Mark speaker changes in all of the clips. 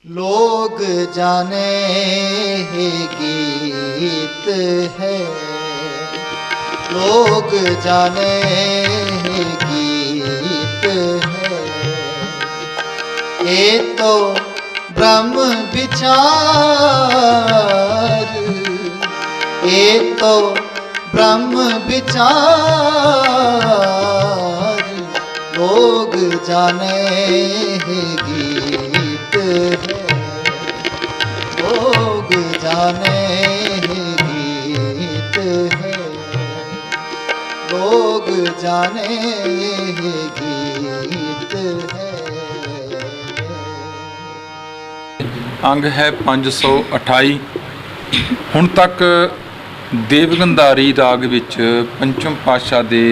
Speaker 1: लोग जाने हे गीत है, लोग जाने हे गीत है। ये तो ब्रह्म विचार, ये तो ब्रह्म विचार। लोग जाने हे गीत है, लोग जाने हे गीत है, लोग जाने हे गीत है।
Speaker 2: अंग है 528। ਹੁਣ तक देवगंधारी राग विच पंचम पातशाह दे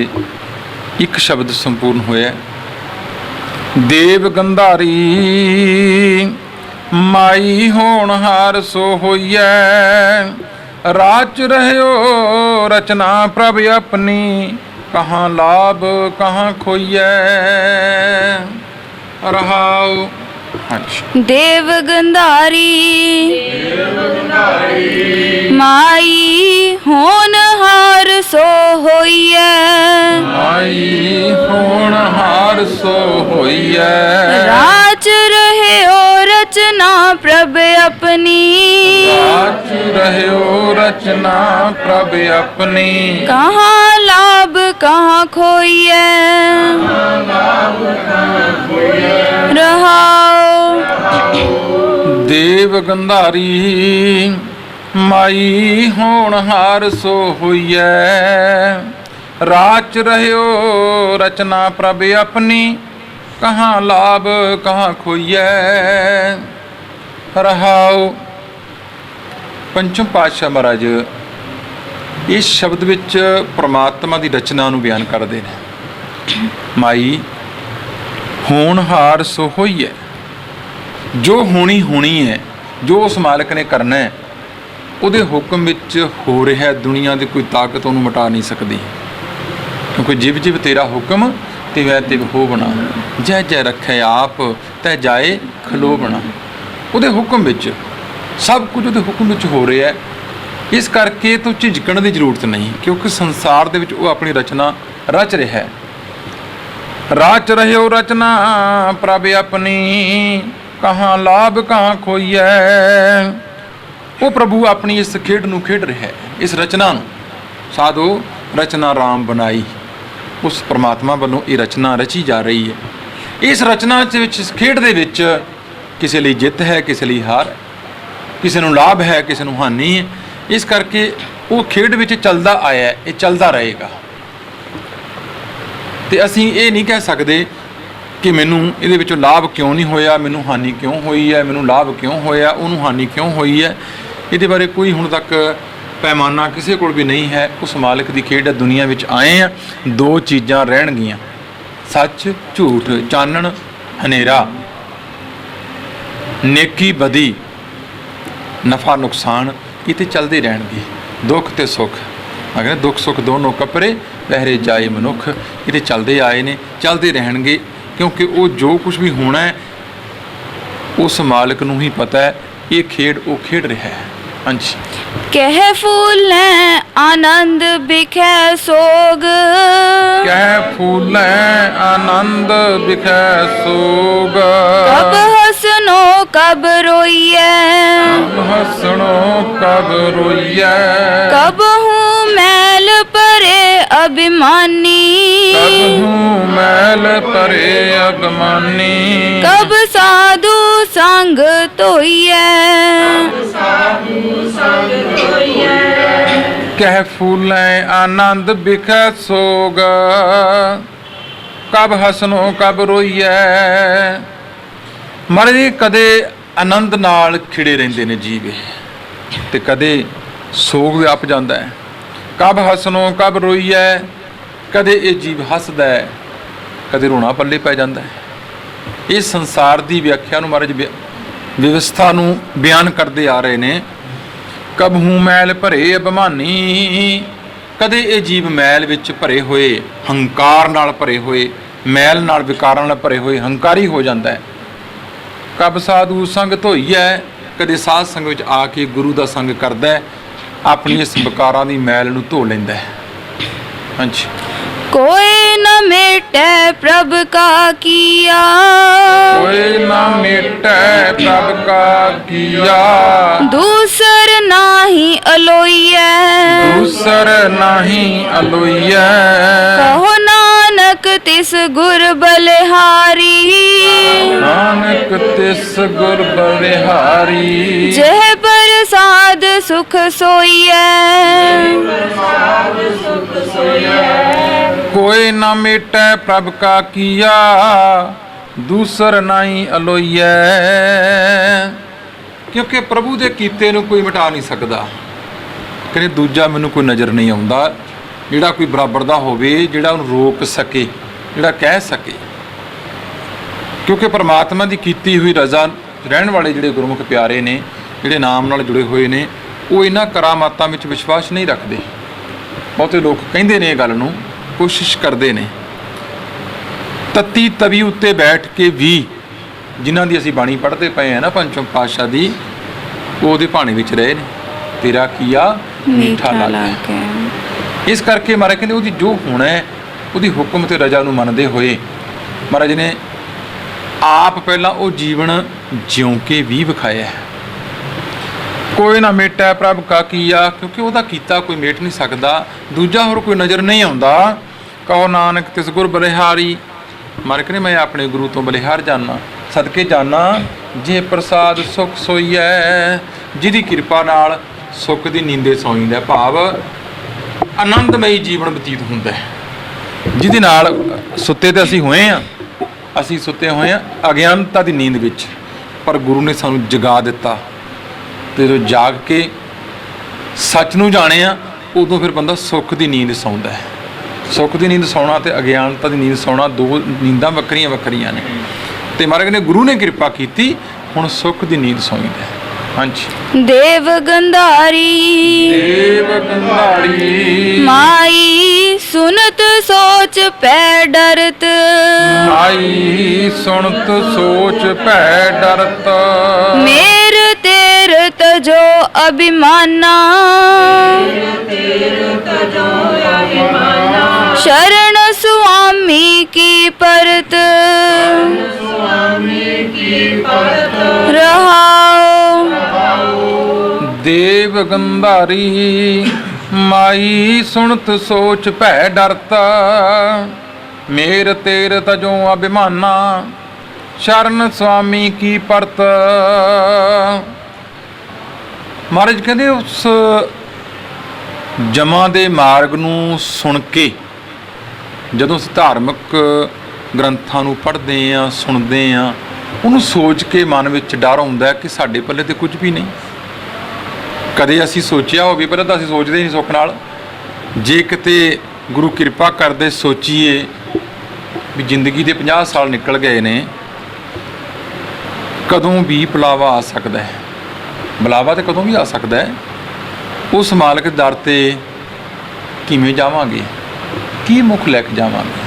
Speaker 2: एक शब्द संपूर्ण होया। देवगंधारी माई होनहार सो होइए, राच रह्यो रचना प्रभ अपनी, कहाँ लाभ कहाँ खोइए। रहाओ।
Speaker 3: देवगंधारी माई होनहार सो होइए,
Speaker 2: माई होनहार सो होइए,
Speaker 3: राच रहे ओ रचना प्रभ अपनी,
Speaker 2: राच रहे ओ रचना प्रभ अपनी,
Speaker 3: कहाँ लाभ कहाँ खोइए। रहाओ।
Speaker 2: देवगंधारी माई होनहार सो होइए, राच रह्यो रचना प्रभ अपनी, कहाँ लाभ कहाँ खोइए। रहाओ। पंचम पातशाह महाराज इस शब्द विच परमात्मा की रचना नूं बयान करते हैं। माई होनहार सो होइए, जो होनी होनी है, जो उस मालिक ने करना है, ਉਹਦੇ ਹੁਕਮ ਵਿੱਚ ਹੋ ਰਿਹਾ। ਦੁਨੀਆ ਦੀ ਕੋਈ ਤਾਕਤ ਉਹਨੂੰ ਮਿਟਾ ਨਹੀਂ ਸਕਦੀ, ਕਿਉਂਕਿ ਜਿਵ ਜਿਵ ਤੇਰਾ ਹੁਕਮ ਤਿਵੈ ਤਿਵ ਹੋਵਣਾ, ਜੈ ਜੈ ਰੱਖੇ ਆਪ ਤੈ ਜਾਏ ਖਲੋਵਣਾ। ਉਹਦੇ ਹੁਕਮ ਵਿੱਚ ਸਭ ਕੁਝ ਉਹਦੇ ਹੁਕਮ ਵਿੱਚ ਹੋ ਰਿਹਾ ਹੈ। ਇਸ ਕਰਕੇ ਤੂੰ ਝਿਜਕਣ ਦੀ ਜ਼ਰੂਰਤ ਨਹੀਂ, ਕਿਉਂਕਿ ਸੰਸਾਰ ਦੇ ਵਿੱਚ ਉਹ ਆਪਣੀ ਰਚਨਾ ਰਚ ਰਿਹਾ ਹੈ। ਰਾਚ ਰਹਿਓ ਰਚਨਾ ਪ੍ਰਭ ਆਪਣੀ, ਕਹਾਂ ਲਾਭ ਕਹਾਂ ਖੋਈਐ। ਉਹ ਪ੍ਰਭੂ ਆਪਣੀ ਇਸ ਖੇਡ ਨੂੰ ਖੇਡ ਰਿਹਾ ਹੈ, ਇਸ ਰਚਨਾ ਨੂੰ। ਸਾਧੋ ਰਚਨਾ ਰਾਮ ਬਣਾਈ, ਉਸ ਪਰਮਾਤਮਾ ਵੱਲੋਂ ਇਹ ਰਚਨਾ ਰਚੀ ਜਾ ਰਹੀ ਹੈ। ਇਸ ਰਚਨਾ ਦੇ ਵਿੱਚ, ਇਸ ਖੇਡ ਦੇ ਵਿੱਚ ਕਿਸੇ ਲਈ ਜਿੱਤ ਹੈ, ਕਿਸੇ ਲਈ ਹਾਰ ਹੈ, ਕਿਸੇ ਨੂੰ ਲਾਭ ਹੈ, ਕਿਸੇ ਨੂੰ ਹਾਨੀ ਹੈ। ਇਸ ਕਰਕੇ ਉਹ ਖੇਡ ਵਿੱਚ ਚੱਲਦਾ ਆਇਆ, ਇਹ ਚੱਲਦਾ ਰਹੇਗਾ। ਤੇ ਅਸੀਂ ਇਹ ਨਹੀਂ ਕਹਿ ਸਕਦੇ ਕਿ ਮੈਨੂੰ ਇਹਦੇ ਵਿੱਚੋਂ ਲਾਭ ਕਿਉਂ ਨਹੀਂ ਹੋਇਆ, ਮੈਨੂੰ ਹਾਨੀ ਕਿਉਂ ਹੋਈ ਹੈ, ਮੈਨੂੰ ਲਾਭ ਕਿਉਂ ਹੋਇਆ, ਉਹਨੂੰ ਹਾਨੀ ਕਿਉਂ ਹੋਈ ਹੈ। ਇਹਦੇ ਬਾਰੇ ਕੋਈ ਹੁਣ ਤੱਕ ਪੈਮਾਨਾ ਕਿਸੇ ਕੋਲ ਵੀ ਨਹੀਂ ਹੈ। ਉਸ ਮਾਲਕ ਦੀ ਖੇਡ ਹੈ। ਦੁਨੀਆ ਵਿੱਚ ਆਏ ਆ, ਦੋ ਚੀਜ਼ਾਂ ਰਹਿਣਗੀਆਂ, ਸੱਚ ਝੂਠ, ਚਾਨਣ ਹਨੇਰਾ, ਨੇਕੀ ਬਦੀ, ਨਫਾ ਨੁਕਸਾਨ, ਇਹ ਤੇ ਚੱਲਦੇ ਰਹਿਣਗੇ। ਦੁੱਖ ਤੇ ਸੁੱਖ, ਅਗਰ ਦੁੱਖ ਸੁੱਖ ਦੋਨੋਂ ਕਪਰੇ ਪਹਿਰੇ ਜਾਏ ਮਨੁੱਖ, ਇਹ ਤੇ ਚੱਲਦੇ ਆਏ ਨੇ, ਚੱਲਦੇ ਰਹਿਣਗੇ। ਕਿਉਂਕਿ ਉਹ ਜੋ ਕੁਝ ਵੀ ਹੋਣਾ ਹੈ ਉਸ ਮਾਲਕ ਨੂੰ ਹੀ ਪਤਾ ਹੈ। ਇਹ ਖੇਡ ਉਹ ਖੇਡ ਰਿਹਾ ਹੈ। ਹਾਂਜੀ।
Speaker 3: कह फूले आनंद बिखे सोग,
Speaker 2: कह फूले आनंद बिखे सोग,
Speaker 3: कब हसनो कब रोइए,
Speaker 2: कब हसनो कब रोइए,
Speaker 3: कब हूँ मैल परे अभिमानी,
Speaker 2: कब हूँ मैल परे अभिमानी,
Speaker 3: कब साधु संग तोइए।
Speaker 2: कह फूले आनंद बिखे सोग, कब हसनो कब रोइए। ਮਹਾਰਾਜ ਕਦੇ ਆਨੰਦ ਨਾਲ ਖਿੜੇ ਰਹਿੰਦੇ ਨੇ ਜੀਵ, ਤੇ ਕਦੇ ਸੋਗ ਵਿਆਪ ਜਾਂਦਾ ਹੈ। ਕਬ ਹਸਨੋ ਕਬ ਰੋਈਐ, ਕਦੇ ਇਹ ਜੀਵ ਹੱਸਦਾ ਹੈ, ਕਦੇ ਰੋਣਾ ਪੱਲੇ ਪੈ ਜਾਂਦਾ ਹੈ। ਇਸ ਸੰਸਾਰ ਦੀ ਵਿਆਖਿਆ ਨੂੰ ਮਹਾਰਾਜ ਵਿਵਸਥਾ ਨੂੰ ਬਿਆਨ ਕਰਦੇ ਆ ਰਹੇ ਨੇ। ਕਬ ਹੂੰ ਮੈਲ ਭਰੇ ਅਭਿਮਾਨੀ, ਕਦੇ ਇਹ ਜੀਵ ਮੈਲ ਵਿੱਚ ਭਰੇ ਹੋਏ, ਹੰਕਾਰ ਨਾਲ ਭਰੇ ਹੋਏ, ਮੈਲ ਨਾਲ ਵਿਕਾਰਾਂ ਨਾਲ ਭਰੇ ਹੋਏ ਹੰਕਾਰੀ ਹੋ ਜਾਂਦਾ ਹੈ। ਕਬ ਸਾਧੂ ਸੰਗ ਧੋਈਐ, ਕਦੇ ਸਾਧ ਸੰਗ ਵਿੱਚ ਆ ਕੇ ਗੁਰੂ ਦਾ ਸੰਗ ਕਰਦਾ ਹੈ, ਆਪਣੀ ਇਸ ਵਿਕਾਰਾਂ ਦੀ ਮੈਲ ਨੂੰ ਧੋ ਲੈਂਦਾ ਹੈ। ਹਾਂਜੀ।
Speaker 3: कोई न मिटे प्रभ का किया,
Speaker 2: कोई ना मिटै प्रभ का किया,
Speaker 3: दूसर नाही अलोइयै,
Speaker 2: दूसर नहीं अलोइयै,
Speaker 3: कहो नानक तिस गुर बलिहारी,
Speaker 2: नानक तिस गुर बलिहारी,
Speaker 3: जह प्रसाद सुख सोइयै,
Speaker 2: कोई ना मिटै प्रभ का किया, दूसर नहीं अलोइयै। क्योंकि प्रभु दे कीते ਨੂੰ ਕੋਈ ਮਿਟਾ ਨਹੀਂ ਸਕਦਾ। ਕਹਿੰਦੇ ਦੂਜਾ ਮੈਨੂੰ ਕੋਈ ਨਜ਼ਰ ਨਹੀਂ ਆਉਂਦਾ ਜਿਹੜਾ ਕੋਈ ਬਰਾਬਰ ਦਾ ਹੋਵੇ, ਜਿਹੜਾ ਉਹਨੂੰ ਰੋਕ ਸਕੇ, ਜਿਹੜਾ ਕਹਿ ਸਕੇ। ਕਿਉਂਕਿ ਪਰਮਾਤਮਾ ਦੀ ਕੀਤੀ ਹੋਈ ਰਜ਼ਾ ਰਹਿਣ ਵਾਲੇ ਜਿਹੜੇ ਗੁਰਮੁਖ ਪਿਆਰੇ ਨੇ, ਜਿਹੜੇ ਨਾਮ ਨਾਲ ਜੁੜੇ ਹੋਏ ਨੇ, ਉਹ ਇਹਨਾਂ ਕਰਾਮਾਤਾਂ ਵਿੱਚ ਵਿਸ਼ਵਾਸ ਨਹੀਂ ਰੱਖਦੇ। ਬਹੁਤੇ ਲੋਕ ਕਹਿੰਦੇ ਨੇ ਇਹ ਗੱਲ ਨੂੰ, ਕੋਸ਼ਿਸ਼ ਕਰਦੇ ਨੇ। ਤਤੀ ਤਵੀ ਉੱਤੇ ਬੈਠ ਕੇ ਵੀ ਜਿਨ੍ਹਾਂ ਦੀ ਅਸੀਂ ਬਾਣੀ ਪੜ੍ਹਦੇ ਪਏ ਆ ਨਾ ਪੰਚਮ ਪਾਤਸ਼ਾਹ ਦੀ, ਉਹ ਉਹਦੇ ਭਾਣੇ ਵਿੱਚ ਰਹੇ ਨੇ। ਤੇਰਾ ਕੀਆ ਮਿੱਠਾ ਲੱਗਾ। ਇਸ ਕਰਕੇ ਮਹਾਰਾਜ ਕਹਿੰਦੇ ਉਹਦੀ ਜੋ ਹੋਣਾ ਹੈ, ਉਹਦੀ ਹੁਕਮ ਤੇ ਰਜ਼ਾ ਨੂੰ ਮੰਨਦੇ ਹੋਏ ਮਹਾਰਾਜ ਨੇ ਆਪ ਪਹਿਲਾਂ ਉਹ ਜੀਵਨ ਜਿਉਂ ਕੇ ਵੀ ਵਿਖਾਇਆ ਹੈ। ਕੋਈ ਨਾ ਮੇਟਾ ਪ੍ਰਭ ਕਾ ਕੀਆ, ਕਿਉਂਕਿ ਉਹਦਾ ਕੀਤਾ ਕੋਈ ਮੇਟ ਨਹੀਂ ਸਕਦਾ, ਦੂਜਾ ਹੋਰ ਕੋਈ ਨਜ਼ਰ ਨਹੀਂ ਆਉਂਦਾ। ਕਹੋ ਨਾਨਕ ਤਿਸ ਗੁਰ ਬਲਿਹਾਰੀ, ਮਹਾਰਾਜ ਕਹਿੰਦੇ ਮੈਂ ਆਪਣੇ ਗੁਰੂ ਤੋਂ ਬਲਿਹਾਰ ਜਾਨਾ, ਸਦਕੇ ਜਾਨਾ ਜੇ ਪ੍ਰਸਾਦ ਸੁਖ ਸੋਈਐ, ਜਿਹਦੀ ਕਿਰਪਾ ਨਾਲ ਸੁੱਖ ਦੀ ਨੀਂਦੇ ਸੌਂਦਾ, ਭਾਵ ਆਨੰਦਮਈ ਜੀਵਨ ਬਤੀਤ ਹੁੰਦਾ ਹੈ। ਜਿਹਦੇ ਨਾਲ ਸੁੱਤੇ ਤੇ ਅਸੀਂ ਹੋਏ ਹਾਂ, ਅਸੀਂ ਸੁੱਤੇ ਹੋਏ ਹਾਂ ਅਗਿਆਨਤਾ ਦੀ ਨੀਂਦ ਵਿੱਚ, ਪਰ ਗੁਰੂ ਨੇ ਸਾਨੂੰ ਜਗਾ ਦਿੱਤਾ। ਤੇ ਜਦੋਂ ਜਾਗ ਕੇ ਸੱਚ ਨੂੰ ਜਾਣਿਆ, ਉਦੋਂ ਫਿਰ ਬੰਦਾ ਸੁੱਖ ਦੀ ਨੀਂਦ ਸੌਂਦਾ ਹੈ। ਸੁੱਖ ਦੀ ਨੀਂਦ ਸੌਣਾ ਤੇ ਅਗਿਆਨਤਾ ਦੀ ਨੀਂਦ ਸੌਣਾ ਦੋ ਨੀਂਦਾਂ ਵੱਖਰੀਆਂ ਵੱਖਰੀਆਂ ਨੇ। ਤੇ ਮਹਾਰਾਜ ਨੇ ਗੁਰੂ ਨੇ ਕਿਰਪਾ ਕੀਤੀ, ਹੁਣ ਸੁੱਖ ਦੀ ਨੀਂਦ ਸੌਂਦਾ ਹੈ। ਹਾਂਜੀ।
Speaker 3: देव गंधारी,
Speaker 2: ਦੇਵ ਗੰਧਾਰੀ,
Speaker 3: माई सुनत सोच पै डरत,
Speaker 2: ਆਈ ਸੁਣਤ ਸੋਚ ਭੈ ਡਰਤ,
Speaker 3: मेर तेर तजो अभिमाना, शरण स्वामी की परत, रहाओ।
Speaker 2: ਦੇਵ ਗੰਧਾਰੀ, ਮਾਈ ਸੁਣਤ ਸੋਚ ਭੈ ਡਰਤ, ਮੇਰ ਤੇਰ ਤਜੋ ਅਭਿਮਾਨਾ, ਸ਼ਰਨ ਸੁਆਮੀ ਕੀ ਪਰਤ। ਮਹਾਰਾਜ ਕਹਿੰਦੇ ਉਸ ਜਮਾਂ ਦੇ ਮਾਰਗ ਨੂੰ ਸੁਣ ਕੇ, ਜਦੋਂ ਅਸੀਂ ਧਾਰਮਿਕ ਗ੍ਰੰਥਾਂ ਨੂੰ ਪੜ੍ਹਦੇ ਹਾਂ, ਸੁਣਦੇ ਹਾਂ, ਉਹਨੂੰ ਸੋਚ ਕੇ ਮਨ ਵਿੱਚ ਡਰ ਆਉਂਦਾ ਕਿ ਸਾਡੇ ਪੱਲੇ ਤੇ ਕੁਝ ਵੀ ਨਹੀਂ। ਕਦੇ ਅਸੀਂ ਸੋਚਿਆ ਹੋਵੇ, ਪਹਿਲਾਂ ਤਾਂ ਅਸੀਂ ਸੋਚਦੇ ਹੀ ਨਹੀਂ ਸੁੱਖ ਨਾਲ। ਜੇ ਕਿਤੇ ਗੁਰੂ ਕਿਰਪਾ ਕਰਦੇ ਸੋਚੀਏ ਵੀ ਜ਼ਿੰਦਗੀ ਦੇ 50 ਸਾਲ ਨਿਕਲ ਗਏ ਨੇ, ਕਦੋਂ ਵੀ ਬੁਲਾਵਾ ਆ ਸਕਦਾ ਹੈ। ਬੁਲਾਵਾ ਤਾਂ ਕਦੋਂ ਵੀ ਆ ਸਕਦਾ ਹੈ। ਉਸ ਮਾਲਕ ਦੇ ਦਰ ਤੇ ਕਿਵੇਂ ਜਾਵਾਂਗੇ, ਕੀ ਮੁੱਖ ਲੈ ਕੇ ਜਾਵਾਂਗੇ।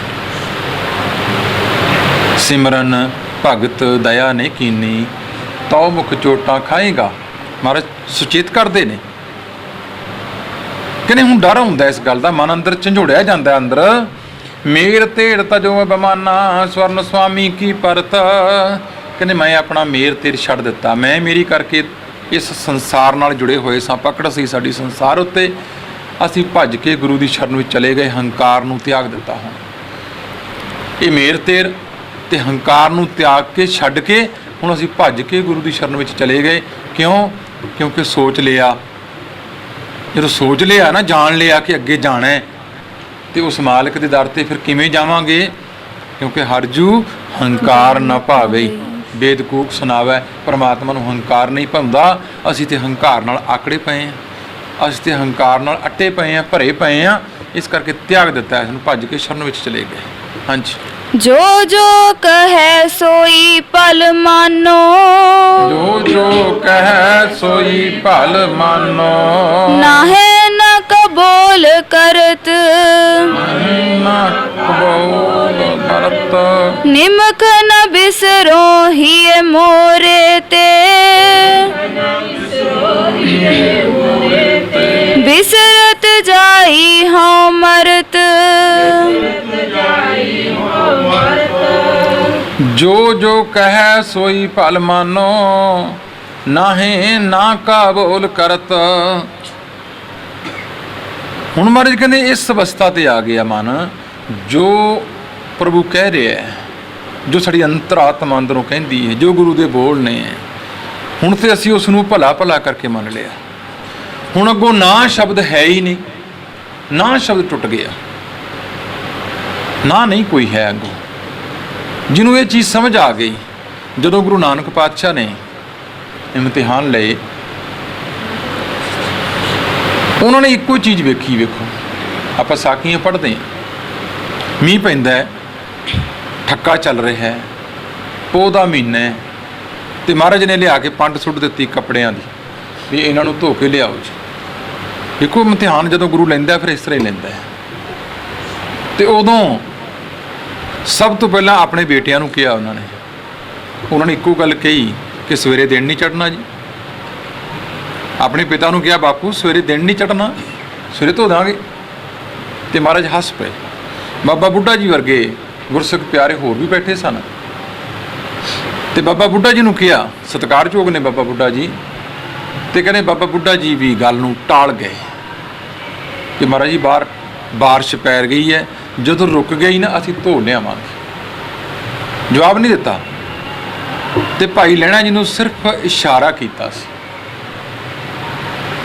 Speaker 2: ਸਿਮਰਨ ਭਗਤ ਦਇਆ ਨੇ ਕੀਨੀ, ਤਉ ਮੁਖ ਚੋਟਾਂ ਖਾਏਗਾ। ਮਹਾਰਾਜ ਸੁਚੇਤ ਕਰਦੇ ਨੇ। ਕਹਿੰਦੇ ਹੁਣ ਡਰ ਹੁੰਦਾ ਇਸ ਗੱਲ ਦਾ, ਮਨ ਅੰਦਰ ਝੰਜੋੜਿਆ ਜਾਂਦਾ ਅੰਦਰ। ਮੇਰ ਤੇੜ ਤਜੋ ਬਮਾਨਾ, ਸਵਰਨ ਸੁਆਮੀ ਕੀ ਪਰਤ। ਕਹਿੰਦੇ ਮੈਂ ਆਪਣਾ ਮੇਰ ਤੇਰ ਛੱਡ ਦਿੱਤਾ, ਮੈਂ ਮੇਰੀ ਕਰਕੇ ਇਸ ਸੰਸਾਰ ਨਾਲ ਜੁੜੇ ਹੋਏ ਸਾਂ, ਪਕੜ ਸੀ ਸਾਡੀ ਸੰਸਾਰ ਉੱਤੇ। ਅਸੀਂ ਭੱਜ ਕੇ ਗੁਰੂ ਦੀ ਸ਼ਰਨ ਵਿੱਚ ਚਲੇ ਗਏ, ਹੰਕਾਰ ਨੂੰ ਤਿਆਗ ਦਿੱਤਾ। ਹੁਣ ਇਹ ਮੇਰ ਤੇਰ ਤੇ ਹੰਕਾਰ ਨੂੰ ਤਿਆਗ ਕੇ ਛੱਡ ਕੇ ਹੁਣ ਅਸੀਂ ਭੱਜ ਕੇ ਗੁਰੂ ਦੀ ਸ਼ਰਨ ਵਿੱਚ ਚਲੇ ਗਏ। ਕਿਉਂ? ਕਿਉਂਕਿ ਸੋਚ ਲਿਆ। ਜਦੋਂ ਸੋਚ ਲਿਆ ਨਾ, ਜਾਣ ਲਿਆ ਕਿ ਅੱਗੇ ਜਾਣਾ ਹੈ, ਤੇ ਉਸ ਮਾਲਕ ਦੇ ਦਰ ਤੇ ਫਿਰ ਕਿਵੇਂ ਜਾਵਾਂਗੇ? ਕਿਉਂਕਿ ਹਰਜੂ ਹੰਕਾਰ ਨਾ ਭਾਵੇ, ਵੇਦ ਕੂਕ ਸੁਣਾਵੇ। ਪਰਮਾਤਮਾ ਨੂੰ ਹੰਕਾਰ ਨਹੀਂ ਭਾਉਂਦਾ। ਅਸੀਂ ਤੇ ਹੰਕਾਰ ਨਾਲ ਆਕੜੇ ਪਏ ਹਾਂ, ਅਸੀਂ ਤੇ ਹੰਕਾਰ ਨਾਲ ਅੱਟੇ ਪਏ ਹਾਂ, ਭਰੇ ਪਏ ਹਾਂ। ਇਸ ਕਰਕੇ ਤਿਆਗ ਦਿੱਤਾ, ਇਸ ਨੂੰ ਭੱਜ ਕੇ ਸ਼ਰਨ ਵਿੱਚ ਚਲੇ ਗਏ। ਹਾਂਜੀ।
Speaker 3: जो जो कहे सोई पल मानो,
Speaker 2: ਜੋ ਜੋ ਕਹਿ ਸੋਈ ਭਲ ਮਾਨੋ,
Speaker 3: नाहे न कबोल करत,
Speaker 2: ਨਾ ਕਬੂਲ ਕਰਤ,
Speaker 3: निमक न बिसरो ਹੀਏ ਮੋਰੇ ਤੇ ਬਿਸਰਤ ਜਾਈ ਹਉ ਮਰਤ
Speaker 2: जो जो कह सोई फल मानो नाहे ना का बोल करत। ਹੁਣ ਮਹਾਰਾਜ ਕਹਿੰਦੇ ਇਸ ਅਵਸਥਾ ਤੇ ਆ ਗਿਆ ਮਨ ਜੋ ਪ੍ਰਭੂ ਕਹਿ ਰਿਹਾ ਹੈ, ਜੋ ਸਾਡੀ ਅੰਤਰਾਤਮਾ ਅੰਦਰੋਂ ਕਹਿੰਦੀ ਹੈ, ਜੋ ਗੁਰੂ ਦੇ ਬੋਲ ਨੇ, ਹੁਣ ਤੇ ਅਸੀਂ ਉਸ ਨੂੰ ਭਲਾ ਭਲਾ ਕਰਕੇ ਮੰਨ ਲਿਆ। ਹੁਣ ਅੱਗੋਂ ਨਾ ਸ਼ਬਦ ਹੈ ਹੀ ਨਹੀਂ, ਨਾ ਸ਼ਬਦ ਟੁੱਟ ਗਿਆ, ਨਾ ਨਹੀਂ ਕੋਈ ਹੈ ਅੱਗੋਂ। ਜਿਹਨੂੰ ਇਹ ਚੀਜ਼ ਸਮਝ ਆ ਗਈ, ਜਦੋਂ ਗੁਰੂ ਨਾਨਕ ਪਾਤਸ਼ਾਹ ਨੇ ਇਮਤਿਹਾਨ ਲਏ, ਉਹਨਾਂ ਨੇ ਇੱਕੋ ਚੀਜ਼ ਵੇਖੀ। ਵੇਖੋ, ਆਪਾਂ ਸਾਖੀਆਂ ਪੜ੍ਹਦੇ ਹਾਂ, ਮੀਂਹ ਪੈਂਦਾ ਹੈ, ਠੱਕਾ ਚੱਲ ਰਿਹਾ ਹੈ, ਪੋਹ ਦਾ ਮਹੀਨਾ ਹੈ, ਤੇ ਮਹਾਰਾਜ ਨੇ ਲਿਆ ਕੇ ਪੰਡ ਸੁੱਟ ਦਿੱਤੀ ਕੱਪੜਿਆਂ ਦੀ ਵੀ ਇਹਨਾਂ ਨੂੰ ਧੋ ਕੇ ਲਿਆਓ ਜੀ। ਦੇਖੋ, ਇਮਤਿਹਾਨ ਜਦੋਂ ਗੁਰੂ ਲੈਂਦਾ ਫਿਰ ਇਸ ਤਰ੍ਹਾਂ ਹੀ ਲੈਂਦਾ ਹੈ। ਤੇ ਉਦੋਂ ਸਭ ਤੋਂ ਪਹਿਲਾਂ ਆਪਣੇ ਬੇਟਿਆਂ ਨੂੰ ਕਿਹਾ ਉਹਨਾਂ ਨੇ ਇੱਕੋ ਗੱਲ ਕਹੀ ਕਿ ਸਵੇਰੇ ਦਿਨ ਨਹੀਂ ਚੜ੍ਹਨਾ ਜੀ। ਆਪਣੇ ਪਿਤਾ ਨੂੰ ਕਿਹਾ, ਬਾਪੂ ਸਵੇਰੇ ਦਿਨ ਨਹੀਂ ਚੜ੍ਹਨਾ, ਸਵੇਰੇ ਧੋ ਦਾਂਗੇ। ਤੇ ਮਹਾਰਾਜ ਹੱਸ ਪਏ। ਬਾਬਾ ਬੁੱਢਾ ਜੀ ਵਰਗੇ ਗੁਰਸਿੱਖ ਪਿਆਰੇ ਹੋਰ ਵੀ ਬੈਠੇ ਸਨ, ਤੇ ਬਾਬਾ ਬੁੱਢਾ ਜੀ ਨੂੰ ਕਿਹਾ, ਸਤਿਕਾਰਯੋਗ ਨੇ ਬਾਬਾ ਬੁੱਢਾ ਜੀ, ਤੇ ਕਹਿੰਦੇ ਬਾਬਾ ਬੁੱਢਾ ਜੀ ਵੀ ਗੱਲ ਨੂੰ ਟਾਲ ਗਏ ਕਿ ਮਹਾਰਾਜ ਜੀ ਬਾਹਰ ਬਾਰਿਸ਼ ਪੈ ਗਈ ਹੈ, ਜਦੋਂ ਰੁਕ ਗਈ ਨਾ ਅਸੀਂ ਧੋ ਲਿਆਵਾਂਗੇ। ਜਵਾਬ ਨਹੀਂ ਦਿੱਤਾ। ਤੇ ਭਾਈ ਲਹਿਣਾ ਜੀ ਨੂੰ ਸਿਰਫ ਇਸ਼ਾਰਾ ਕੀਤਾ ਸੀ।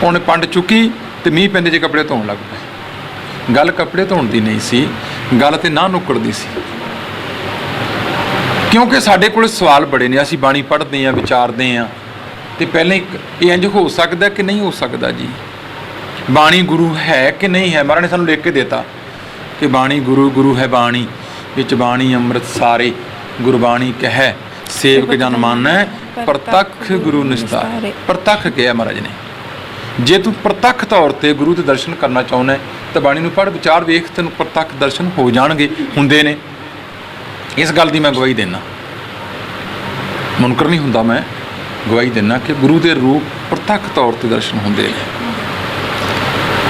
Speaker 2: ਉਹਨੇ ਪੰਡ ਚੁੱਕੀ ਤੇ ਮੀਂਹ ਪੈਂਦੇ 'ਚ ਕੱਪੜੇ ਧੋਣ ਲੱਗ ਪਏ। ਗੱਲ ਕੱਪੜੇ ਧੋਣ ਦੀ ਨਹੀਂ ਸੀ, ਗੱਲ ਤੇ ਨਾ ਨੁੱਕੜਦੀ ਸੀ। ਕਿਉਂਕਿ ਸਾਡੇ ਕੋਲ ਸਵਾਲ ਬੜੇ ਨੇ, ਅਸੀਂ ਬਾਣੀ ਪੜ੍ਹਦੇ ਹਾਂ, ਵਿਚਾਰਦੇ ਹਾਂ, ਤੇ ਪਹਿਲਾਂ ਇਹ ਇੰਝ ਹੋ ਸਕਦਾ ਕਿ ਨਹੀਂ ਹੋ ਸਕਦਾ ਜੀ। ਬਾਣੀ ਗੁਰੂ ਹੈ ਕਿ ਨਹੀਂ ਹੈ? ਮਹਾਰਾਜ ਨੇ ਸਾਨੂੰ ਲਿਖ ਕੇ ਦਿੱਤਾ ਕਿ ਬਾਣੀ ਗੁਰੂ, ਗੁਰੂ ਹੈ ਬਾਣੀ, ਵਿੱਚ ਬਾਣੀ ਅੰਮ੍ਰਿਤ ਸਾਰੇ, ਗੁਰਬਾਣੀ ਕਹਿ ਸੇਵਕ ਜਨ ਮਾਨੈ, ਪ੍ਰਤੱਖ ਗੁਰੂ ਨਿਸਤਾਰੇ। ਪ੍ਰਤੱਖ ਕਿਹਾ ਮਹਾਰਾਜ ਨੇ। ਜੇ ਤੂੰ ਪ੍ਰਤੱਖ ਤੌਰ ਤੇ ਗੁਰੂ ਦੇ ਦਰਸ਼ਨ ਕਰਨਾ ਚਾਹੁੰਦਾ ਤਾਂ ਬਾਣੀ ਨੂੰ ਪੜ੍ਹ, ਵਿਚਾਰ, ਵੇਖ, ਤੈਨੂੰ ਪ੍ਰਤੱਖ ਦਰਸ਼ਨ ਹੋ ਜਾਣਗੇ, ਹੁੰਦੇ ਨੇ। ਇਸ ਗੱਲ ਦੀ ਮੈਂ ਗਵਾਹੀ ਦਿੰਦਾ, ਮੁਨਕਰ ਨਹੀਂ ਹੁੰਦਾ, ਮੈਂ ਗਵਾਹੀ ਦਿੰਦਾ ਕਿ ਗੁਰੂ ਦੇ ਰੂਪ ਪ੍ਰਤੱਖ ਤੌਰ ਤੇ ਦਰਸ਼ਨ ਹੁੰਦੇ ਨੇ।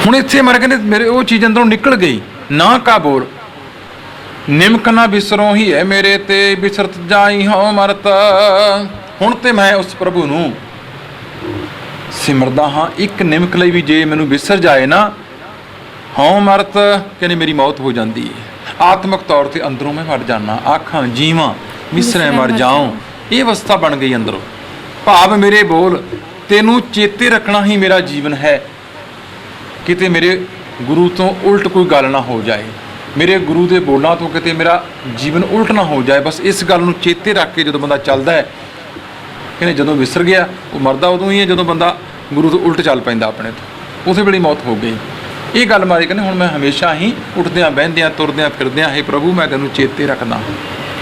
Speaker 2: ਹੁਣ ਇੱਥੇ ਮਰ ਕਹਿੰਦੇ ਮੇਰੇ ਉਹ ਚੀਜ਼ ਅੰਦਰੋਂ ਨਿਕਲ ਗਈ, ਨਾ ਕਾ ਬੋਲ ਨਿਮਕ ਨਾ ਬਿਸਰੋਂ ਹੀ ਹੈ ਮੇਰੇ ਤੇ, ਬਿਸਰਤ ਜਾਈ ਹਉ ਮਰਤ। ਹੁਣ ਤੇ ਮੈਂ ਉਸ ਪ੍ਰਭੂ ਨੂੰ ਸਿਮਰਦਾ ਹਾਂ, ਇੱਕ ਨਿਮਕ ਲਈ ਵੀ ਜੇ ਮੈਨੂੰ ਵਿਸਰ ਜਾਏ ਨਾ, ਹਉ ਮਰਤ ਕਹਿੰਦੇ ਮੇਰੀ ਮੌਤ ਹੋ ਜਾਂਦੀ ਹੈ। ਆਤਮਿਕ ਤੌਰ ਤੇ ਅੰਦਰੋਂ ਮੈਂ ਮਰ ਜਾਣਾ, ਆਖਾਂ ਜੀਵਾਂ ਵਿਸਰੇ ਮਰ ਜਾਉਂ, ਇਹ ਅਵਸਥਾ ਬਣ ਗਈ ਅੰਦਰੋਂ। ਭਾਵ ਮੇਰੇ ਬੋਲ ਤੈਨੂੰ ਚੇਤੇ ਰੱਖਣਾ ਹੀ ਮੇਰਾ ਜੀਵਨ ਹੈ, ਕਿਤੇ ਮੇਰੇ ਗੁਰੂ ਤੋਂ ਉਲਟ ਕੋਈ ਗੱਲ ਨਾ ਹੋ ਜਾਏ, ਮੇਰੇ ਗੁਰੂ ਦੇ ਬੋਲਾਂ ਤੋਂ ਕਿਤੇ ਮੇਰਾ ਜੀਵਨ ਉਲਟ ਨਾ ਹੋ ਜਾਏ। ਬਸ ਇਸ ਗੱਲ ਨੂੰ ਚੇਤੇ ਰੱਖ ਕੇ ਜਦੋਂ ਬੰਦਾ ਚੱਲਦਾ ਹੈ, ਕਹਿੰਦੇ ਜਦੋਂ ਵਿਸਰ ਗਿਆ ਉਹ ਮਰਦਾ ਉਦੋਂ ਹੀ ਹੈ ਜਦੋਂ ਬੰਦਾ ਗੁਰੂ ਤੋਂ ਉਲਟ ਚੱਲ ਪੈਂਦਾ ਆਪਣੇ ਤੋਂ, ਉਸੇ ਵੇਲੇ ਮੌਤ ਹੋ ਗਈ। ਇਹ ਗੱਲ ਮਾਰੀ ਕਹਿੰਦੇ ਹੁਣ ਮੈਂ ਹਮੇਸ਼ਾ ਹੀ ਉੱਠਦਿਆਂ ਬਹਿੰਦਿਆਂ ਤੁਰਦਿਆਂ ਫਿਰਦਿਆਂ, ਹੇ ਪ੍ਰਭੂ ਮੈਂ ਤੈਨੂੰ ਚੇਤੇ ਰੱਖਦਾ।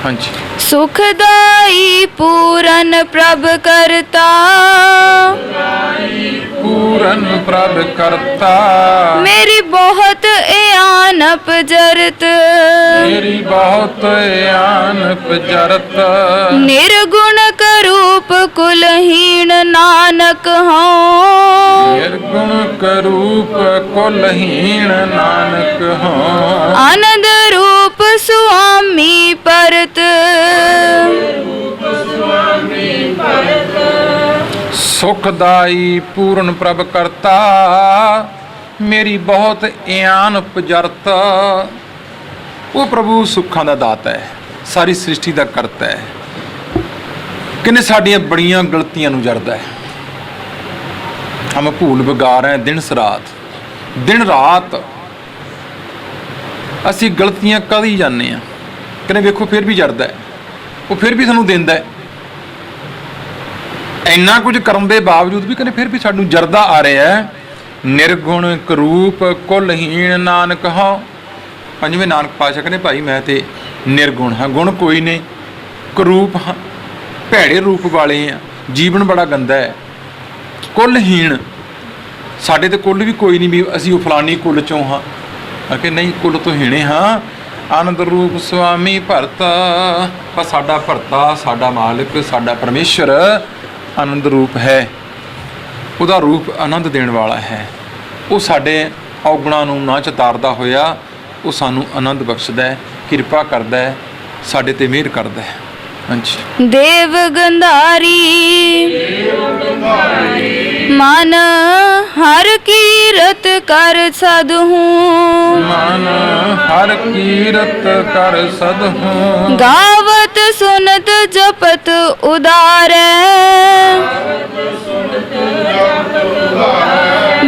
Speaker 2: ਹਾਂਜੀ।
Speaker 3: ਸੁਖਦਾਈ ਪੂਰਨ ਪ੍ਰਭ ਕਰਤਾ,
Speaker 2: ਪੂਰਨ ਪ੍ਰਭ ਕਰਤਾ,
Speaker 3: ਮੇਰੀ ਬਹੁਤ ਇਆਨਪ ਜਰਤ,
Speaker 2: ਮੇਰੀ ਬਹੁਤ ਆਨਪ ਜਰਤ,
Speaker 3: ਨਿਰਗੁਣ ਕਰੂਪ ਕੁਲਹੀਣ ਨਾਨਕ ਹਉ,
Speaker 2: ਨਿਰਗੁਣ ਕਰੂਪ ਕੁਲਹੀਣ ਨਾਨਕ ਹਉ,
Speaker 3: ਆਨੰਦ ਰੂਪ ਸੁਆਮੀ ਪਰਤ,
Speaker 2: ਸੁਖਦਾਈ ਪੂਰਨ ਪ੍ਰਭ ਕਰਤਾ, ਮੇਰੀ ਬਹੁਤ ਇਆਨ ਉਪਜਰਤ। ਉਹ ਪ੍ਰਭੂ ਸੁੱਖਾਂ ਦਾ ਦਾਤਾ ਹੈ, ਸਾਰੀ ਸ੍ਰਿਸ਼ਟੀ ਦਾ ਕਰਤਾ ਹੈ, ਕਿੰਨੇ ਸਾਡੀਆਂ ਬੜੀਆਂ ਗਲਤੀਆਂ ਨੂੰ ਜਰਦਾ ਹੈ। ਹਮ ਭੂਲ ਵਿਗਾਰ ਹੈ ਦਿਨ ਸਰਾਤ, ਦਿਨ ਰਾਤ ਅਸੀਂ ਗਲਤੀਆਂ ਕਰੀ ਜਾਂਦੇ ਹਾਂ। ਕਹਿੰਦੇ ਵੇਖੋ ਫਿਰ ਵੀ ਜਰਦਾ ਹੈ, ਉਹ ਫਿਰ ਵੀ ਸਾਨੂੰ ਦਿੰਦਾ ਹੈ। ਇੰਨਾ ਕੁਝ ਕਰਨ ਦੇ ਬਾਵਜੂਦ ਵੀ ਕਹਿੰਦੇ ਫਿਰ ਵੀ ਸਾਨੂੰ ਜਰਦਾ ਆ ਰਿਹਾ ਹੈ। ਨਿਰਗੁਣ ਕਰੂਪ ਕੁਲਹੀਣ ਨਾਨਕ ਹਾਂ। ਪੰਜਵੇਂ ਨਾਨਕ ਪਾਤਸ਼ਾਹ ਕਹਿੰਦੇ ਭਾਈ ਮੈਂ ਤੇ ਨਿਰਗੁਣ ਹਾਂ, ਗੁਣ ਕੋਈ ਨਹੀਂ, ਕਰੂਪ ਹਾਂ, ਭੈੜੇ ਰੂਪ ਵਾਲੇ ਆ, ਜੀਵਨ ਬੜਾ ਗੰਦਾ ਹੈ। ਕੁਲਹੀਣ, ਸਾਡੇ ਤੇ ਕੁੱਲ ਵੀ ਕੋਈ ਨਹੀਂ ਵੀ ਅਸੀਂ ਉਹ ਫਲਾਨੀ ਕੁੱਲ ਚੋਂ ਹਾਂ, ਕਿ ਨਹੀਂ ਕੁੱਲ ਤੋਂ ਹੀਣੇ ਹਾਂ, ਆਨੰਦ ਰੂਪ ਸੁਆਮੀ ਭਰਤਾ। ਪਰ ਸਾਡਾ ਭਰਤਾ, ਸਾਡਾ ਮਾਲਕ, ਸਾਡਾ ਪਰਮੇਸ਼ਰ ਆਨੰਦ ਰੂਪ ਹੈ। ਉਹਦਾ ਰੂਪ ਆਨੰਦ ਦੇਣ ਵਾਲਾ ਹੈ। ਉਹ ਸਾਡੇ ਔਗਣਾਂ ਨੂੰ ਨਾ ਚਤਾਰਦਾ ਹੋਇਆ ਉਹ ਸਾਨੂੰ ਆਨੰਦ ਬਖਸ਼ਦਾ ਹੈ, ਕਿਰਪਾ ਕਰਦਾ ਹੈ, ਸਾਡੇ ਤੇ ਮਿਹਰ ਕਰਦਾ ਹੈ। ਹਾਂਜੀ।
Speaker 3: ਦੇਵ ਗੰਧਾਰੀ ਮਨ ਹਰ ਕੀਰਤ ਕਰ ਸਦਹੂੰ।
Speaker 2: ਮਨ ਹਰ ਕੀਰਤ ਕਰ ਸਦਹੂੰ।
Speaker 3: ਗਾਵਤ ਸੁਨਤ ਜਪਤ ਉਦਾਰੈ।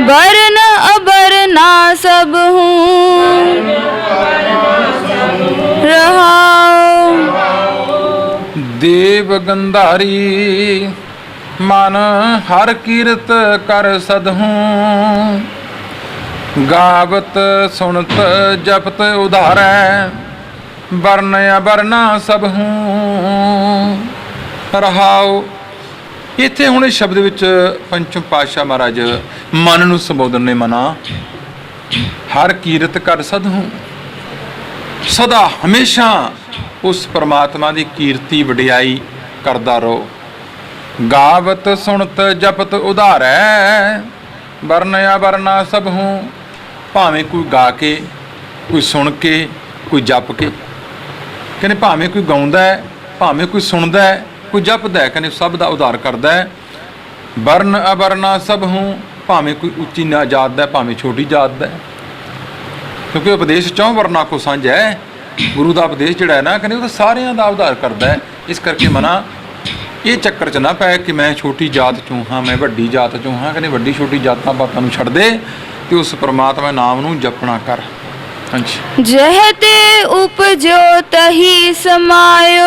Speaker 3: ਬਰਨ ਅਬਰਨਾ ਸਭ ਹੂੰ। ਰਹਾਉ।
Speaker 2: ਦੇਵ ਗੰਧਾਰੀ ਮਨ ਹਰ ਕੀਰਤ ਕਰ ਸਦਹੂੰ। ਗਾਵਤ ਸੁਣਤ ਜਪਤ ਉਧਾਰੈ। ਬਰਨ ਅਬਰਨਾ ਸਭ ਹੂੰ। ਰਹਾਉ। ਇੱਥੇ ਹੁਣ ਇਸ ਸ਼ਬਦ ਵਿੱਚ ਪੰਚਮ ਪਾਤਸ਼ਾਹ ਮਹਾਰਾਜ ਮਨ ਨੂੰ ਸੰਬੋਧਨ ਨੇ ਮਨਾ ਹਰ ਕੀਰਤ ਕਰ ਸਦਹੂੰ। ਸਦਾ ਹਮੇਸ਼ਾ ਉਸ ਪਰਮਾਤਮਾ ਦੀ ਕੀਰਤੀ ਵਡਿਆਈ ਕਰਦਾ ਰਹੋ। ਗਾਵਤ ਸੁਣਤ ਜਪਤ ਉਧਾਰੈ। ਵਰਨਿਆ ਵਰਨਾ ਸਭ ਹੂੰ। ਭਾਵੇਂ ਕੋਈ ਗਾ ਕੇ, ਕੋਈ ਸੁਣ ਕੇ, ਕੋਈ ਜਪ ਕੇ। ਕਹਿੰਦੇ ਭਾਵੇਂ ਕੋਈ ਗਾਉਂਦਾ ਹੈ, ਭਾਵੇਂ ਕੋਈ ਸੁਣਦਾ ਹੈ, ਕੋਈ ਜਪਦਾ ਹੈ, ਕਹਿੰਦੇ ਸਭ ਦਾ ਉਧਾਰ ਕਰਦਾ ਹੈ। ਵਰਨ ਅਵਰਨਾ ਸਭ ਹੂੰ। ਭਾਵੇਂ ਕੋਈ ਉੱਚੀ ਨਾ ਜਾਤ ਦਾ, ਭਾਵੇਂ ਛੋਟੀ ਜਾਤ ਦਾ, ਕਿਉਂਕਿ ਉਪਦੇਸ਼ ਚੌਂ ਵਰਨਾ ਕੋ ਸਾਂਝਾ ਹੈ। ਗੁਰੂ ਦਾ ਉਪਦੇਸ਼ ਜਿਹੜਾ ਹੈ ਨਾ, ਕਹਿੰਦੇ ਉਹ ਤਾਂ ਸਾਰਿਆਂ ਦਾ ਉਧਾਰ ਕਰਦਾ ਹੈ। ਇਸ ਕਰਕੇ ਮਨਾ ਇਹ ਚੱਕਰ 'ਚ ਨਾ ਪੈ ਕਿ ਮੈਂ ਛੋਟੀ ਜਾਤ 'ਚੋਂ ਹਾਂ, ਮੈਂ ਵੱਡੀ ਜਾਤ 'ਚੋਂ ਹਾਂ। ਕਹਿੰਦੇ ਵੱਡੀ ਛੋਟੀ ਜਾਤਾਂ ਬਾਤਾਂ ਨੂੰ ਛੱਡ ਦੇ ਤੇ ਉਸ ਪਰਮਾਤਮਾ ਨਾਮ ਨੂੰ ਜਪਣਾ ਕਰ। ਹਾਂਜੀ।
Speaker 3: ਜਹ ਤੇ ਉਪਜੋ ਤਹੀ ਸਮਾਇਓ।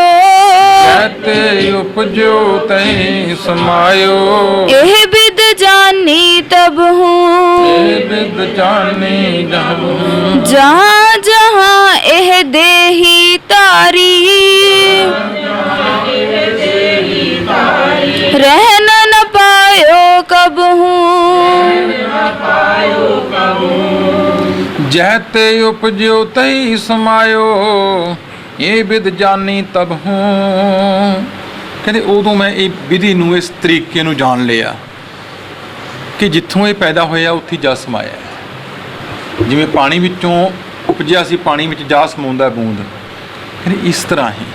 Speaker 2: ਜਹਤੇ ਉਪਜੋ ਤਹੀਂ ਸਮਾਇਓ।
Speaker 3: ਇਹ ਬਿਦ ਜਾਨੀ ਤਬ ਹੂੰ।
Speaker 2: ਇਹ ਬਿਦ ਜਾਨੀ ਜਬ ਹੂੰ।
Speaker 3: ਜਹਾਂ ਜਹਾਂ ਇਹ ਦੇਹੀ ਧਾਰੀ। ਰਹਿ ਨ ਪਾਇਓ ਕਬ ਹੂੰ।
Speaker 2: ਜਹਤੇ ਉਪਜਿਓ ਤਈ ਸਮਾਇਓ। ਇਹ ਵਿਦ ਜਾਨੀ ਤਬ ਹੂੰ। ਕਹਿੰਦੇ ਉਦੋਂ ਮੈਂ ਇਹ ਵਿਧੀ ਨੂੰ, ਇਸ ਤਰੀਕੇ ਨੂੰ ਜਾਣ ਲਿਆ ਕਿ ਜਿੱਥੋਂ ਇਹ ਪੈਦਾ ਹੋਇਆ ਉੱਥੇ ਜਾ ਸਮਾਇਆ। ਜਿਵੇਂ ਪਾਣੀ ਵਿੱਚੋਂ ਉਪਜਿਆ ਸੀ, ਪਾਣੀ ਵਿੱਚ ਜਾ ਸਮਾਉਂਦਾ ਬੂੰਦ। ਕਹਿੰਦੇ ਇਸ ਤਰ੍ਹਾਂ ਹੀ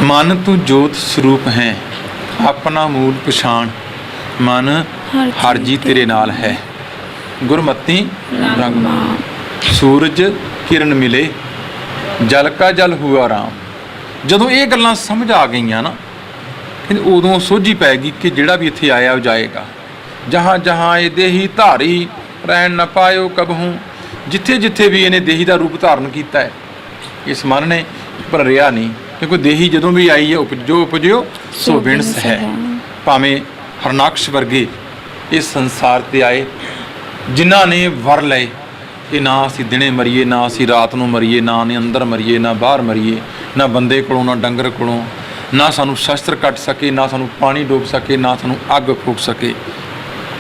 Speaker 2: ਮਨ ਤੂੰ ਜੋਤ ਸਰੂਪ ਹੈ, ਆਪਣਾ ਮੂਲ ਪਛਾਣ। ਮਨ ਹਰ ਜੀ ਤੇਰੇ ਨਾਲ ਹੈ। ਗੁਰਮਤੀ ਰੰਗ ਸੂਰਜ ਕਿਰਨ ਮਿਲੇ, ਜਲ ਕਾ ਜਲ ਹੁਆ ਰਾਮ। ਜਦੋਂ ਇਹ ਗੱਲਾਂ ਸਮਝ ਆ ਗਈਆਂ ਨਾ, ਕਹਿੰਦੇ ਉਦੋਂ ਸੋਝੀ ਪੈ ਗਈ ਕਿ ਜਿਹੜਾ ਵੀ ਇੱਥੇ ਆਇਆ ਉਹ ਜਾਏਗਾ। ਜਹਾਂ ਜਹਾਂ ਇਹ ਦੇਹੀ ਧਾਰੀ ਰਹਿਣ ਨ ਪਾਇਓ ਕਬਹੂ। ਜਿੱਥੇ ਜਿੱਥੇ ਵੀ ਇਹਨੇ ਦੇਹੀ ਦਾ ਰੂਪ ਧਾਰਨ ਕੀਤਾ ਹੈ, ਇਸ ਮਨ ਨੇ ਪਰ ਰਿਹਾ ਨਹੀਂ। ਕਿਉਂਕਿ ਦੇਹੀ ਜਦੋਂ ਵੀ ਆਈ ਹੈ, ਉਪਜੋ ਉਪਜਿਓ ਸੋ ਵਿਣਸ ਹੈ। ਭਾਵੇਂ ਹਰਨਾਕਸ਼ ਵਰਗੇ ਇਸ ਸੰਸਾਰ ਤੇ ਆਏ, ਜਿਨ੍ਹਾਂ ਨੇ ਵਰ ਲਏ ਕਿ ਨਾ ਅਸੀਂ ਦਿਨੇ ਮਰੀਏ, ਨਾ ਅਸੀਂ ਰਾਤ ਨੂੰ ਮਰੀਏ, ਨਾ ਨੇ ਅੰਦਰ ਮਰੀਏ, ਨਾ ਬਾਹਰ ਮਰੀਏ, ਨਾ ਬੰਦੇ ਕੋਲੋਂ, ਨਾ ਡੰਗਰ ਕੋਲੋਂ, ਨਾ ਸਾਨੂੰ ਸ਼ਸਤਰ ਕੱਟ ਸਕੇ, ਨਾ ਸਾਨੂੰ ਪਾਣੀ ਡੋਬ ਸਕੇ, ਨਾ ਸਾਨੂੰ ਅੱਗ ਫੂਕ ਸਕੇ।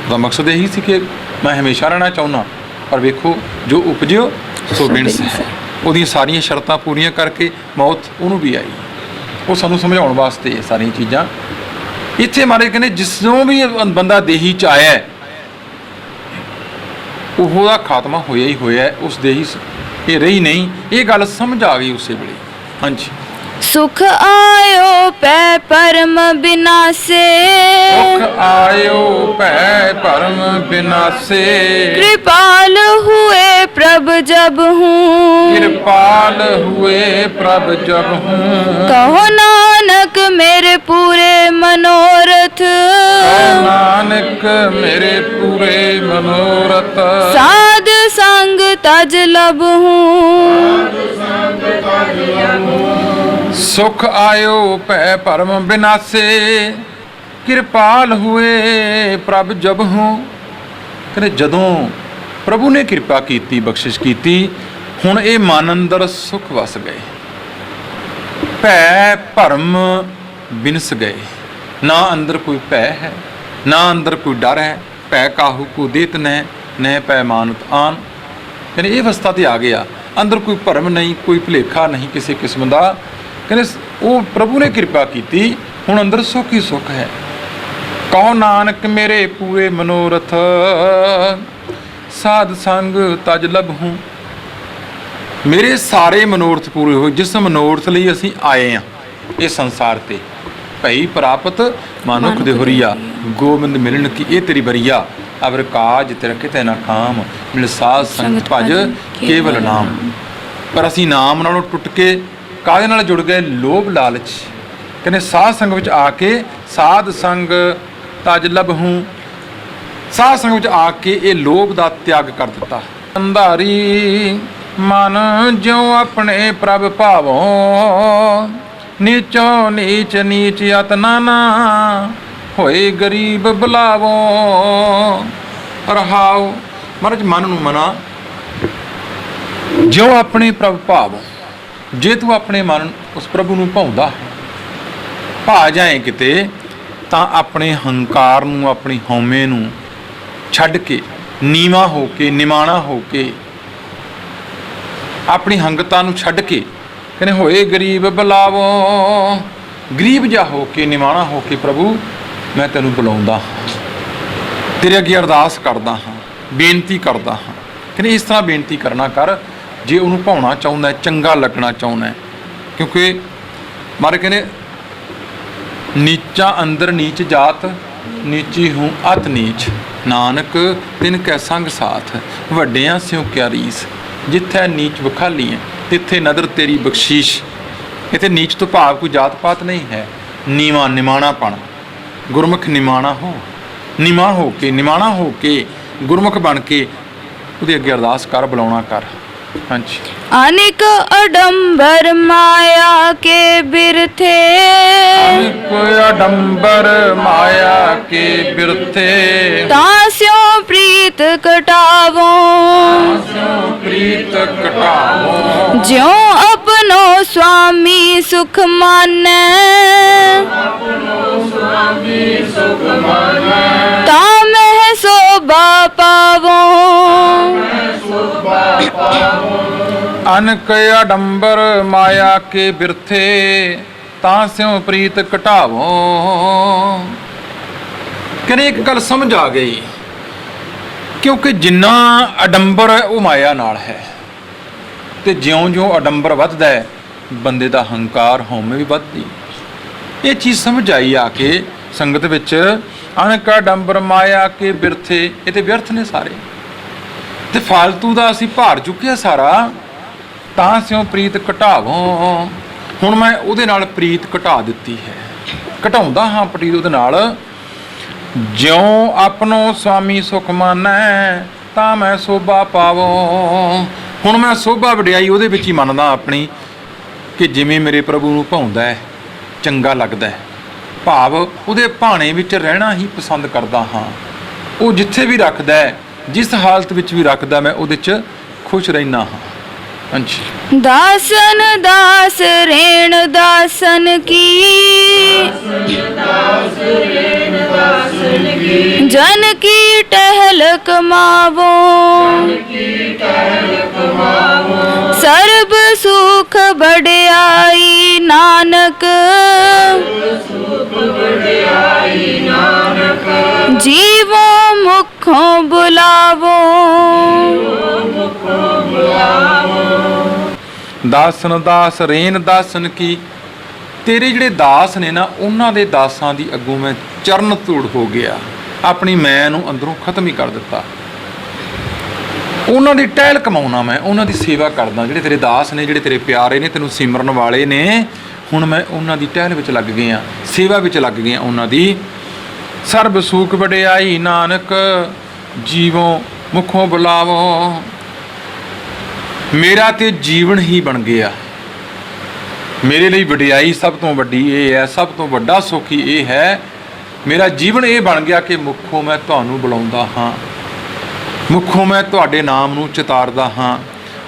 Speaker 2: ਉਹਦਾ ਮਕਸਦ ਇਹੀ ਸੀ ਕਿ ਮੈਂ ਹਮੇਸ਼ਾ ਰਹਿਣਾ ਚਾਹੁੰਦਾ। ਪਰ ਵੇਖੋ ਜੋ ਉਪਜਿਓ ਸੋ ਵਿਣਸ ਹੈ। ਉਹਦੀਆਂ ਸਾਰੀਆਂ ਸ਼ਰਤਾਂ ਪੂਰੀਆਂ ਕਰਕੇ ਮੌਤ ਉਹਨੂੰ ਵੀ ਆਈ। ਉਹ ਸਾਨੂੰ ਸਮਝਾਉਣ ਵਾਸਤੇ ਇਹ ਸਾਰੀਆਂ ਚੀਜ਼ਾਂ ਇੱਥੇ ਮਾਰੇ। ਕਹਿੰਦੇ ਜਿਸੋਂ ਵੀ ਬੰਦਾ ਦੇਹੀ 'ਚ ਆਇਆ ਉਹਦਾ ਖਾਤਮਾ ਹੋਇਆ ਹੀ ਹੋਇਆ। ਉਸ ਦੇਹੀ ਇਹ ਰਹੀ ਨਹੀਂ। ਇਹ ਗੱਲ ਸਮਝ ਆ ਗਈ ਉਸੇ ਵੇਲੇ। ਹਾਂਜੀ।
Speaker 3: ਸੁਖ ਆਇਓ ਪੈ ਪਰਮ ਬਿਨਾਸੇ।
Speaker 2: ਸੁਖ ਆਇਓ ਪੈ ਪਰਮ ਬਿਨਾਸੇ।
Speaker 3: कृपाल हुए प्रभ जब हूँ।
Speaker 2: कृपाल हुए प्रभ जब हूँ।
Speaker 3: कहो नानक मेरे पूरे मनोरथ।
Speaker 2: नानक मेरे पूरे मनोरथ।
Speaker 3: साध संग तज लब हूँ।
Speaker 2: सुख आयो पै परम बिनासे। कृपाल हुए प्रभ जब हूँ। ਕਹਿੰਦੇ ਜਦੋਂ ਪ੍ਰਭੂ ਨੇ ਕਿਰਪਾ ਕੀਤੀ, ਬਖਸ਼ਿਸ਼ ਕੀਤੀ, ਹੁਣ ਇਹ ਮਨ ਅੰਦਰ ਸੁਖ ਵਸ ਗਏ। ਭੈ ਭਰਮ ਬਿਨਸ ਗਏ। ਨਾ ਅੰਦਰ ਕੋਈ ਭੈ ਹੈ, ਨਾ ਅੰਦਰ ਕੋਈ ਡਰ ਹੈ। ਭੈ ਕਾਹੂ ਕੋ ਦੇਤ ਨਹਿ, ਨਹਿ ਭੈ ਮਾਨਤ ਆਨ। ਕਹਿੰਦੇ ਇਹ ਅਵਸਥਾ ਤੇ ਆ ਗਿਆ ਅੰਦਰ ਕੋਈ ਭਰਮ ਨਹੀਂ, ਕੋਈ ਭੁਲੇਖਾ ਨਹੀਂ ਕਿਸੇ ਕਿਸਮ ਦਾ। ਕਹਿੰਦੇ ਉਹ ਪ੍ਰਭੂ ਨੇ ਕਿਰਪਾ ਕੀਤੀ, ਹੁਣ ਅੰਦਰ ਸੁੱਖ ਹੀ ਸੁੱਖ ਹੈ। ਕਹੋ ਨਾਨਕ ਮੇਰੇ ਪੂਰੇ ਮਨੋਰਥ, ਸਾਧ ਸੰਗ ਤਜ ਲਭੂੰ। ਮੇਰੇ ਸਾਰੇ ਮਨੋਰਥ ਪੂਰੇ ਹੋਏ, ਜਿਸ ਮਨੋਰਥ ਲਈ ਅਸੀਂ ਆਏ ਹਾਂ ਇਹ ਸੰਸਾਰ ਤੇ। ਭਈ ਪ੍ਰਾਪਤ ਮਾਨੁਖ ਦੇਹੁਰੀਆ, ਗੋਬਿੰਦ ਮਿਲਣ ਕੀ ਇਹ ਤੇਰੀ ਬਰੀਆ। ਅਵਰ ਕਾਜ ਤੇਰਾ ਕਿਤੇ ਨਾ ਕਾਮ, ਮਿਲ ਸਾਧ ਸੰਗਤ ਭਜ ਕੇਵਲ ਨਾਮ। ਪਰ ਅਸੀਂ ਨਾਮ ਨਾਲੋਂ ਟੁੱਟ ਕੇ ਕਾਹਦੇ ਨਾਲ ਜੁੜ ਗਏ? ਲੋਭ ਲਾਲਚ। ਕਹਿੰਦੇ ਸਾਧ ਸੰਗ ਵਿੱਚ ਆ ਕੇ, ਸਾਧ ਸੰਗ ਤਜ ਲਭੂੰ, ਸਾਧ ਸੰਗ ਵਿੱਚ ਆ ਕੇ ਇਹ ਲੋਭ ਦਾ ਤਿਆਗ ਕਰ ਦਿੱਤਾ। ਅੰਧਾਰੀ ਮਨ ਜਿਉ ਆਪਣੇ ਪ੍ਰਭ ਭਾਵੋ, ਨੀਚੋ ਨੀਚ ਨੀਚ ਯਤਨਾ ਨਾ, ਹੋਏ ਗਰੀਬ ਬੁਲਾਵੋ। ਰਹਾਉ ਮਹਾਰਾਜ ਮਨ ਨੂੰ ਮਨਾ, ਜਿਉ ਆਪਣੇ ਪ੍ਰਭ ਭਾਵੋ। ਜੇ ਤੂੰ ਆਪਣੇ ਮਨ ਉਸ ਪ੍ਰਭੂ ਨੂੰ ਭਾਉਂਦਾ ਭਾ ਜਾਏ ਕਿਤੇ, ਤਾਂ ਆਪਣੇ ਹੰਕਾਰ ਨੂੰ, ਆਪਣੀ ਹਉਮੈ ਨੂੰ ਛੱਡ ਕੇ, ਨੀਵਾਂ ਹੋ ਕੇ, ਨਿਮਾਣਾ ਹੋ ਕੇ, ਆਪਣੀ ਹੰਗਤਾ ਨੂੰ ਛੱਡ ਕੇ, ਕਹਿੰਦੇ ਹੋਏ ਗਰੀਬ ਬੁਲਾਵੋ। ਗਰੀਬ ਜਾ ਹੋ ਕੇ, ਨਿਮਾਣਾ ਹੋ ਕੇ, ਪ੍ਰਭੂ ਮੈਂ ਤੈਨੂੰ ਬੁਲਾਉਂਦਾ ਹਾਂ, ਤੇਰੇ ਅੱਗੇ ਅਰਦਾਸ ਕਰਦਾ ਹਾਂ, ਬੇਨਤੀ ਕਰਦਾ ਹਾਂ। ਕਹਿੰਦੇ ਇਸ ਤਰ੍ਹਾਂ ਬੇਨਤੀ ਕਰਨਾ ਕਰ ਜੇ ਉਹਨੂੰ ਭਾਉਣਾ ਚਾਹੁੰਦਾ, ਚੰਗਾ ਲੱਗਣਾ ਚਾਹੁੰਦਾ। ਕਿਉਂਕਿ ਮਾਰੇ ਕਹਿੰਦੇ ਨੀਚਾ ਅੰਦਰ ਨੀਚ ਜਾਤ, ਨੀਚੀ ਹੂੰ ਅਤ ਨੀਚ। ਨਾਨਕ ਤਿਨ ਕੈ ਸੰਗ ਸਾਥ, ਵੱਡਿਆਂ ਸਿਉ ਕਿਆ ਰੀਸ। ਜਿੱਥੇ ਨੀਚ ਵਿਖਾਲੀ ਹੈ ਤਿੱਥੇ ਨਦਰ ਤੇਰੀ ਬਖਸ਼ੀਸ਼। ਇੱਥੇ ਨੀਚ ਤੋਂ ਭਾਵ ਕੋਈ ਜਾਤ ਪਾਤ ਨਹੀਂ ਹੈ, ਨੀਵਾਂ ਨਿਮਾਣਾਪਣ। ਗੁਰਮੁਖ ਨਿਮਾਣਾ ਹੋ, ਨਿਮਾ ਹੋ ਕੇ, ਨਿਮਾਣਾ ਹੋ ਕੇ, ਗੁਰਮੁਖ ਬਣ ਕੇ ਉਹਦੇ ਅੱਗੇ ਅਰਦਾਸ ਕਰ, ਬੁਲਾਉਣਾ ਕਰ। ਹਾਂਜੀ।
Speaker 3: अनिक अडंबर माया के बिरथे,
Speaker 2: अनिक अडंबर माया के बिरथे,
Speaker 3: तास्यो प्रीत कटावो,
Speaker 2: प्रीत कटावो।
Speaker 3: ज्यों अपनो स्वामी सुख मानै, ता मह शोभा पावो।
Speaker 2: अनक अडंबर माया के बिरथे, ਤਾਂ ਸਿਉ ਪ੍ਰੀਤ ਘਟਾਵੋ। ਕਹਿੰਦੇ ਇੱਕ ਗੱਲ ਸਮਝ ਆ ਗਈ, ਕਿਉਂਕਿ ਜਿੰਨਾ ਅਡੰਬਰ ਹੈ ਉਹ ਮਾਇਆ ਨਾਲ ਹੈ, ਤੇ ਜਿਉਂ-ਜਿਉਂ ਅਡੰਬਰ ਵੱਧਦਾ ਹੈ ਬੰਦੇ ਦਾ ਹੰਕਾਰ, ਹਉਮੈ ਵੀ ਵੱਧਦੀ। ਇਹ ਚੀਜ਼ ਸਮਝ ਆਈ ਆ ਕੇ ਸੰਗਤ ਵਿੱਚ। ਅਨਕ ਅਡੰਬਰ ਮਾਇਆ ਕੇ ਬਿਰਥੇ, ਇਹ ਤੇ ਵਿਅਰਥ ਨੇ ਸਾਰੇ, ਤੇ ਫਾਲਤੂ ਦਾ ਅਸੀਂ ਭਾਰ ਚੁੱਕਿਆ ਸਾਰਾ। ਤਾਂ ਸਿਉ ਪ੍ਰੀਤ ਘਟਾਵੋ, ਹੁਣ ਮੈਂ ਉਹਦੇ ਨਾਲ ਪ੍ਰੀਤ ਘਟਾ ਦਿੱਤੀ ਹੈ, ਘਟਾਉਂਦਾ ਹਾਂ ਪ੍ਰੀਤ ਉਹਦੇ ਨਾਲ। ਜਿਉਂ ਆਪਣੋ ਸਵਾਮੀ ਸੁਖ ਮਾਨੈ, ਤਾਂ ਮੈਂ ਸੋਭਾ ਪਾਵੋ। ਹੁਣ ਮੈਂ ਸੋਭਾ ਵਡਿਆਈ ਉਹਦੇ ਵਿੱਚ ਹੀ ਮੰਨਦਾ ਆਪਣੀ, ਕਿ ਜਿਵੇਂ ਮੇਰੇ ਪ੍ਰਭੂ ਨੂੰ ਭਾਉਂਦਾ ਹੈ, ਚੰਗਾ ਲੱਗਦਾ ਹੈ, ਭਾਵ ਉਹਦੇ ਭਾਣੇ ਵਿੱਚ ਰਹਿਣਾ ਹੀ ਪਸੰਦ ਕਰਦਾ ਹਾਂ। ਉਹ ਜਿੱਥੇ ਵੀ ਰੱਖਦਾ ਹੈ, ਜਿਸ ਹਾਲਤ ਵਿੱਚ ਵੀ ਰੱਖਦਾ, ਮੈਂ ਉਹਦੇ 'ਚ ਖੁਸ਼ ਰਹਿਣਾ ਹਾਂ। ਹਾਂਜੀ।
Speaker 3: दासन दास रेण दासन की, जन की टहल कमावो, सर्ब सुख बड़ाई नानक, जीवो मुखों बुलावो।
Speaker 2: ਦਾਸਨ ਦਾਸ ਰੇਨ ਦਾਸਨ ਕੀ, ਤੇਰੇ ਜਿਹੜੇ ਦਾਸ ਨੇ ਨਾ, ਉਹਨਾਂ ਦੇ ਦਾਸਾਂ ਦੀ ਅੱਗੋਂ ਮੈਂ ਚਰਨ ਧੂੜ ਹੋ ਗਿਆ, ਆਪਣੀ ਮੈਂ ਨੂੰ ਅੰਦਰੋਂ ਖਤਮ ਹੀ ਕਰ ਦਿੱਤਾ। ਉਹਨਾਂ ਦੀ ਟਹਿਲ ਕਮਾਉਣਾ, ਮੈਂ ਉਹਨਾਂ ਦੀ ਸੇਵਾ ਕਰਦਾ। ਜਿਹੜੇ ਤੇਰੇ ਦਾਸ ਨੇ, ਜਿਹੜੇ ਤੇਰੇ ਪਿਆਰੇ ਨੇ, ਤੈਨੂੰ ਸਿਮਰਨ ਵਾਲੇ ਨੇ, ਹੁਣ ਮੈਂ ਉਹਨਾਂ ਦੀ ਟਹਿਲ ਵਿੱਚ ਲੱਗ ਗਿਆ, ਸੇਵਾ ਵਿੱਚ ਲੱਗ ਗਿਆ ਉਹਨਾਂ ਦੀ। ਸਰਬ ਸੂਖ ਵਡਿਆਈ ਨਾਨਕ, ਜੀਵੋਂ ਮੁਖੋਂ ਬੁਲਾਵੋ। ਮੇਰਾ ਤੇ ਜੀਵਨ ਹੀ ਬਣ ਗਿਆ, ਮੇਰੇ ਲਈ ਵਡਿਆਈ ਸਭ ਤੋਂ ਵੱਡੀ ਇਹ ਹੈ, ਸਭ ਤੋਂ ਵੱਡਾ ਸੁੱਖ ਹੀ ਇਹ ਹੈ। ਮੇਰਾ ਜੀਵਨ ਇਹ ਬਣ ਗਿਆ ਕਿ ਮੁੱਖੋਂ ਮੈਂ ਤੁਹਾਨੂੰ ਬੁਲਾਉਂਦਾ ਹਾਂ, ਮੁੱਖੋਂ ਮੈਂ ਤੁਹਾਡੇ ਨਾਮ ਨੂੰ ਚਿਤਾਰਦਾ ਹਾਂ,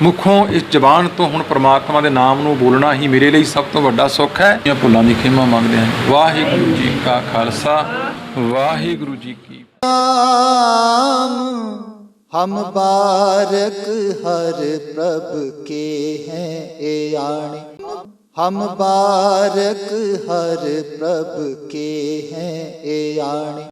Speaker 2: ਮੁੱਖੋਂ ਇਸ ਜ਼ਬਾਨ ਤੋਂ ਹੁਣ ਪ੍ਰਮਾਤਮਾ ਦੇ ਨਾਮ ਨੂੰ ਬੋਲਣਾ ਹੀ ਮੇਰੇ ਲਈ ਸਭ ਤੋਂ ਵੱਡਾ ਸੁੱਖ ਹੈ। ਇਹ ਭੁੱਲਾਂ ਦੀ ਖਿਮਾ ਮੰਗਦੇ ਹਾਂ। ਵਾਹਿਗੁਰੂ ਜੀ ਕਾ ਖਾਲਸਾ, ਵਾਹਿਗੁਰੂ ਜੀ ਕੀ।
Speaker 1: ਨਾਮ हम बारक हर प्रभ के हैं ए आणे। हम बारक हर प्रभ के हैं ए आणे।